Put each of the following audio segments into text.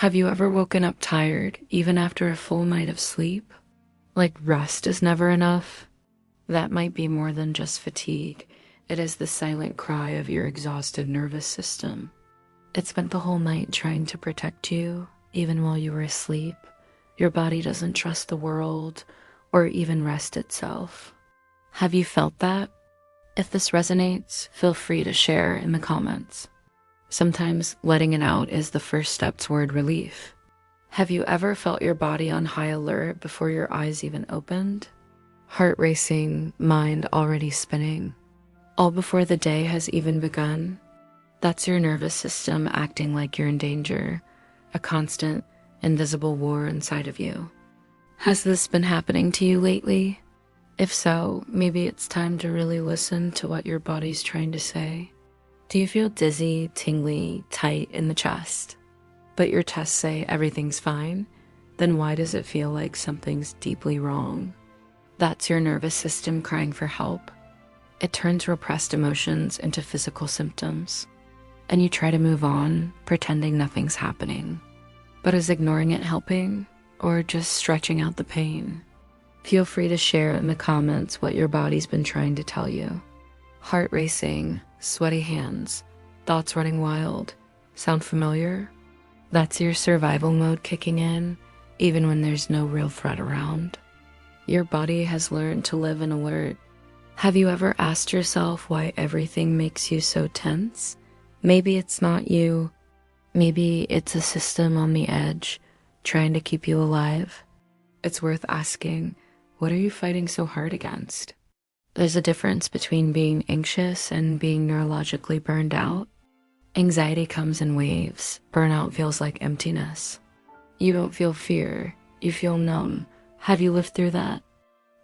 Have you ever woken up tired, even after a full night of sleep? Like rest is never enough? That might be more than just fatigue. It is the silent cry of your exhausted nervous system. It spent the whole night trying to protect you, even while you were asleep. Your body doesn't trust the world or even rest itself. Have you felt that? If this resonates, feel free to share in the comments. Sometimes letting it out is the first step toward relief. Have you ever felt your body on high alert before your eyes even opened? Heart racing, mind already spinning, all before the day has even begun? That's your nervous system acting like you're in danger, a constant, invisible war inside of you. Has this been happening to you lately? If so, maybe it's time to really listen to what your body's trying to say. Do you feel dizzy, tingly, tight in the chest, but your tests say everything's fine? Then why does it feel like something's deeply wrong? That's your nervous system crying for help. It turns repressed emotions into physical symptoms, and you try to move on, pretending nothing's happening. But is ignoring it helping, or just stretching out the pain? Feel free to share in the comments what your body's been trying to tell you. Heart racing, sweaty hands, thoughts running wild. Sound familiar? That's your survival mode kicking in, even when there's no real threat around. Your body has learned to live in alert. Have you ever asked yourself why everything makes you so tense? Maybe it's not you. Maybe it's a system on the edge, trying to keep you alive. It's worth asking, what are you fighting so hard against? There's a difference between being anxious and being neurologically burned out. Anxiety comes in waves. Burnout feels like emptiness. You don't feel fear. You feel numb. Have you lived through that?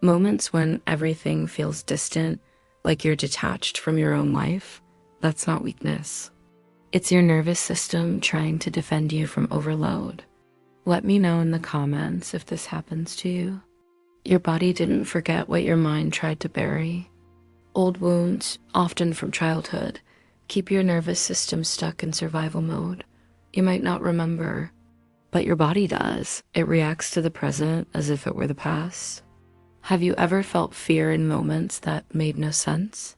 Moments when everything feels distant, like you're detached from your own life? That's not weakness. It's your nervous system trying to defend you from overload. Let me know in the comments if this happens to you. Your body didn't forget what your mind tried to bury. Old wounds, often from childhood, keep your nervous system stuck in survival mode. You might not remember, but your body does. It reacts to the present as if it were the past. Have you ever felt fear in moments that made no sense?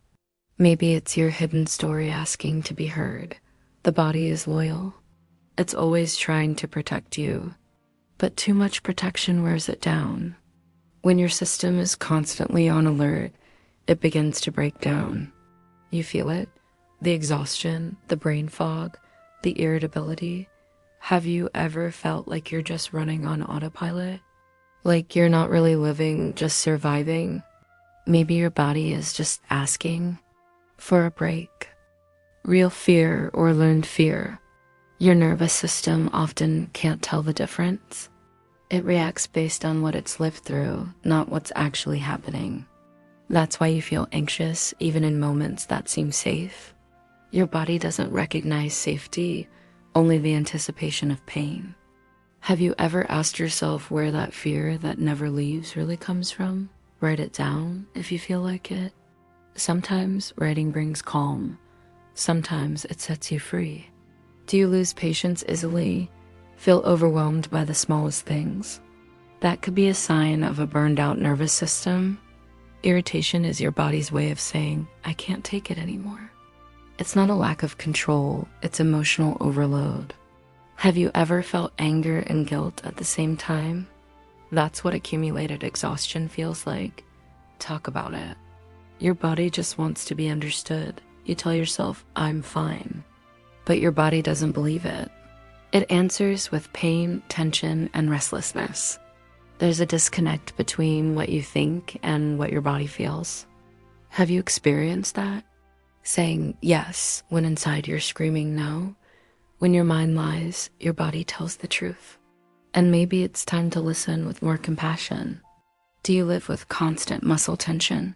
Maybe it's your hidden story asking to be heard. The body is loyal. It's always trying to protect you, but too much protection wears it down. When your system is constantly on alert, it begins to break down. You feel it? The exhaustion, the brain fog, the irritability. Have you ever felt like you're just running on autopilot? Like you're not really living, just surviving? Maybe your body is just asking for a break. Real fear or learned fear. Your nervous system often can't tell the difference. It reacts based on what it's lived through, not what's actually happening. That's why you feel anxious even in moments that seem safe. Your body doesn't recognize safety, only the anticipation of pain. Have you ever asked yourself where that fear that never leaves really comes from? Write it down if you feel like it. Sometimes writing brings calm. Sometimes it sets you free. Do you lose patience easily? Feel overwhelmed by the smallest things? That could be a sign of a burned out nervous system. Irritation is your body's way of saying, I can't take it anymore. It's not a lack of control, it's emotional overload. Have you ever felt anger and guilt at the same time? That's what accumulated exhaustion feels like. Talk about it. Your body just wants to be understood. You tell yourself, I'm fine. But your body doesn't believe it. It answers with pain, tension, and restlessness. There's a disconnect between what you think and what your body feels. Have you experienced that? Saying yes when inside you're screaming no. When your mind lies, your body tells the truth. And maybe it's time to listen with more compassion. Do you live with constant muscle tension?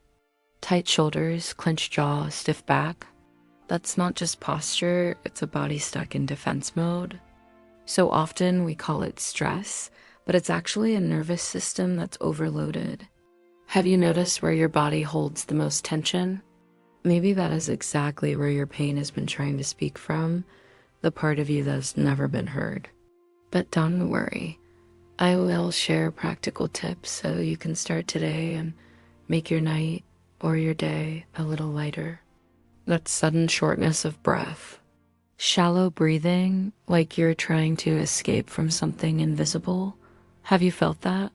Tight shoulders, clenched jaw, stiff back? That's not just posture, it's a body stuck in defense mode. So often we call it stress, but it's actually a nervous system that's overloaded. Have you noticed where your body holds the most tension? Maybe that is exactly where your pain has been trying to speak from, the part of you that's never been heard. But don't worry, I will share practical tips so you can start today and make your night or your day a little lighter. That sudden shortness of breath. Shallow breathing, like you're trying to escape from something invisible. Have you felt that?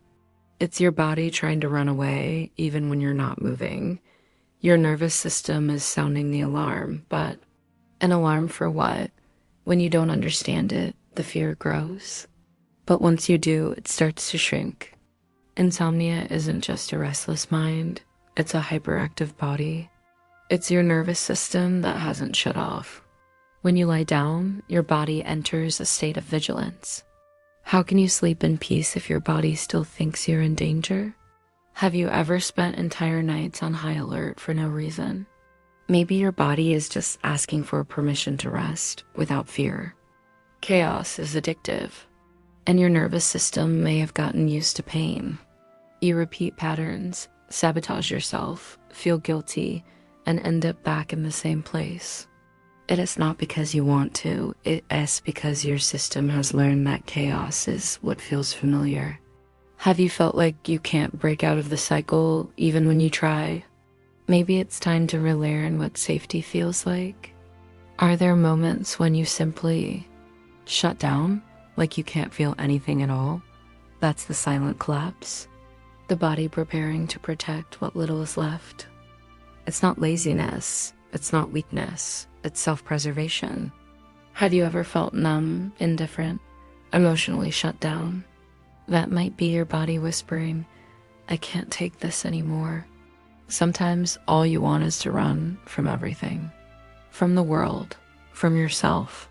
It's your body trying to run away even when you're not moving. Your nervous system is sounding the alarm, but an alarm for what? When you don't understand it, the fear grows. But once you do, it starts to shrink. Insomnia isn't just a restless mind, it's a hyperactive body. It's your nervous system that hasn't shut off. When you lie down, your body enters a state of vigilance. How can you sleep in peace if your body still thinks you're in danger? Have you ever spent entire nights on high alert for no reason? Maybe your body is just asking for permission to rest without fear. Chaos is addictive, and your nervous system may have gotten used to pain. You repeat patterns, sabotage yourself, feel guilty, and end up back in the same place. It is not because you want to, it is because your system has learned that chaos is what feels familiar. Have you felt like you can't break out of the cycle even when you try? Maybe it's time to relearn what safety feels like. Are there moments when you simply shut down, like you can't feel anything at all? That's the silent collapse. The body preparing to protect what little is left. It's not laziness, it's not weakness, it's self-preservation. Have you ever felt numb, indifferent, emotionally shut down? That might be your body whispering, I can't take this anymore. Sometimes all you want is to run from everything. From the world, from yourself.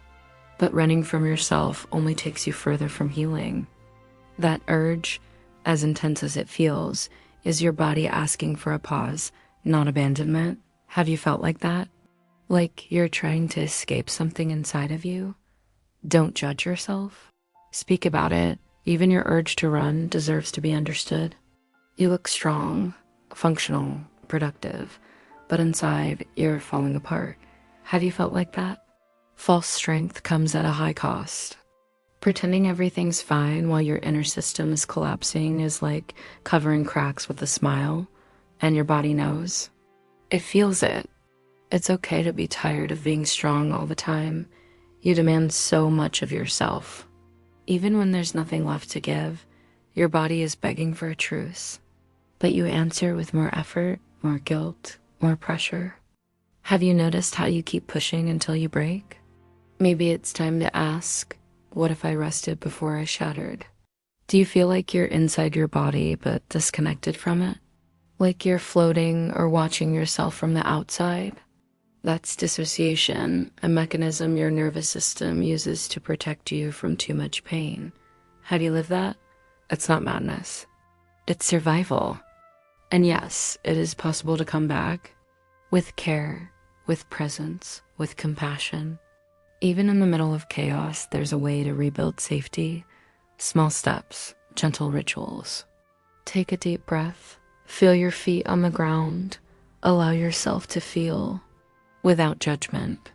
But running from yourself only takes you further from healing. That urge, as intense as it feels, is your body asking for a pause, not abandonment. Have you felt like that? Like you're trying to escape something inside of you? Don't judge yourself. Speak about it. Even your urge to run deserves to be understood. You look strong, functional, productive, but inside you're falling apart. Have you felt like that? False strength comes at a high cost. Pretending everything's fine while your inner system is collapsing is like covering cracks with a smile, and your body knows. It feels it. It's okay to be tired of being strong all the time. You demand so much of yourself. Even when there's nothing left to give, your body is begging for a truce. But you answer with more effort, more guilt, more pressure. Have you noticed how you keep pushing until you break? Maybe it's time to ask, what if I rested before I shattered? Do you feel like you're inside your body but disconnected from it? Like you're floating or watching yourself from the outside? That's dissociation, a mechanism your nervous system uses to protect you from too much pain. How do you live that? It's not madness. It's survival. And yes, it is possible to come back with care, with presence, with compassion. Even in the middle of chaos, there's a way to rebuild safety. Small steps, gentle rituals. Take a deep breath. Feel your feet on the ground. Allow yourself to feel without judgment.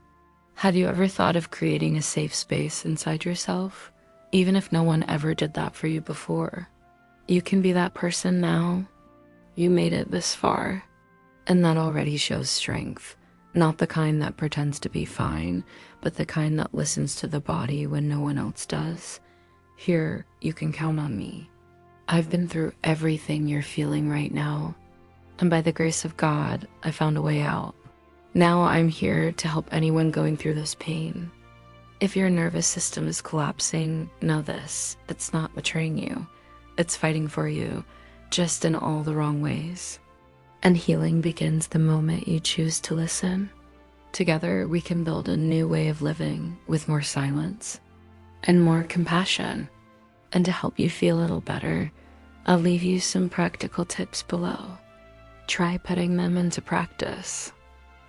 Have you ever thought of creating a safe space inside yourself? Even if no one ever did that for you before. You can be that person now. You made it this far. And that already shows strength. Not the kind that pretends to be fine, but the kind that listens to the body when no one else does. Here, you can count on me. I've been through everything you're feeling right now. And by the grace of God, I found a way out. Now I'm here to help anyone going through this pain. If your nervous system is collapsing, know this, it's not betraying you. It's fighting for you, just in all the wrong ways. And healing begins the moment you choose to listen. Together, we can build a new way of living with more silence and more compassion. And to help you feel a little better, I'll leave you some practical tips below. Try putting them into practice.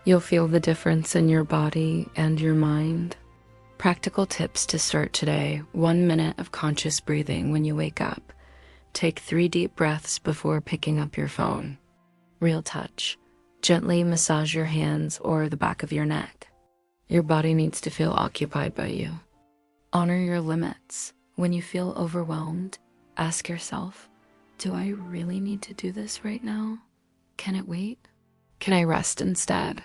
You'll feel the difference in your body and your mind. Practical tips to start today: 1 minute of conscious breathing when you wake up. Take 3 deep breaths before picking up your phone. Real touch. Gently massage your hands or the back of your neck. Your body needs to feel occupied by you. Honor your limits. When you feel overwhelmed, ask yourself, do I really need to do this right now? Can it wait? Can I rest instead?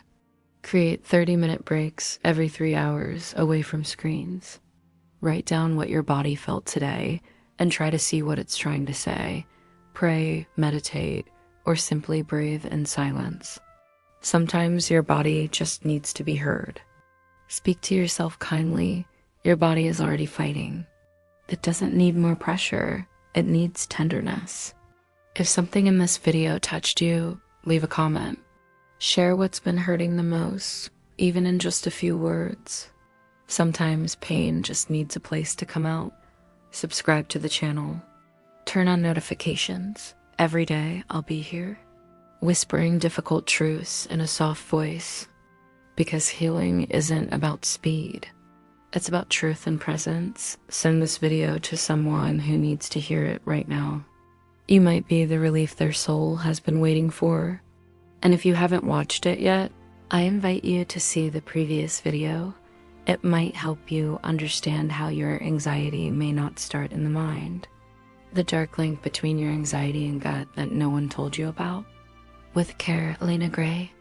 Create 30-minute breaks every 3 hours away from screens. Write down what your body felt today and try to see what it's trying to say. Pray, meditate, or simply breathe in silence. Sometimes your body just needs to be heard. Speak to yourself kindly. Your body is already fighting. It doesn't need more pressure. It needs tenderness. If something in this video touched you, leave a comment. Share what's been hurting the most, even in just a few words. Sometimes pain just needs a place to come out. Subscribe to the channel. Turn on notifications. Every day I'll be here, whispering difficult truths in a soft voice, because healing isn't about speed. It's about truth and presence. Send this video to someone who needs to hear it right now. You might be the relief their soul has been waiting for. And if you haven't watched it yet, I invite you to see the previous video. It might help you understand how your anxiety may not start in the mind. The dark link between your anxiety and gut that no one told you about. With care, Elena Gray.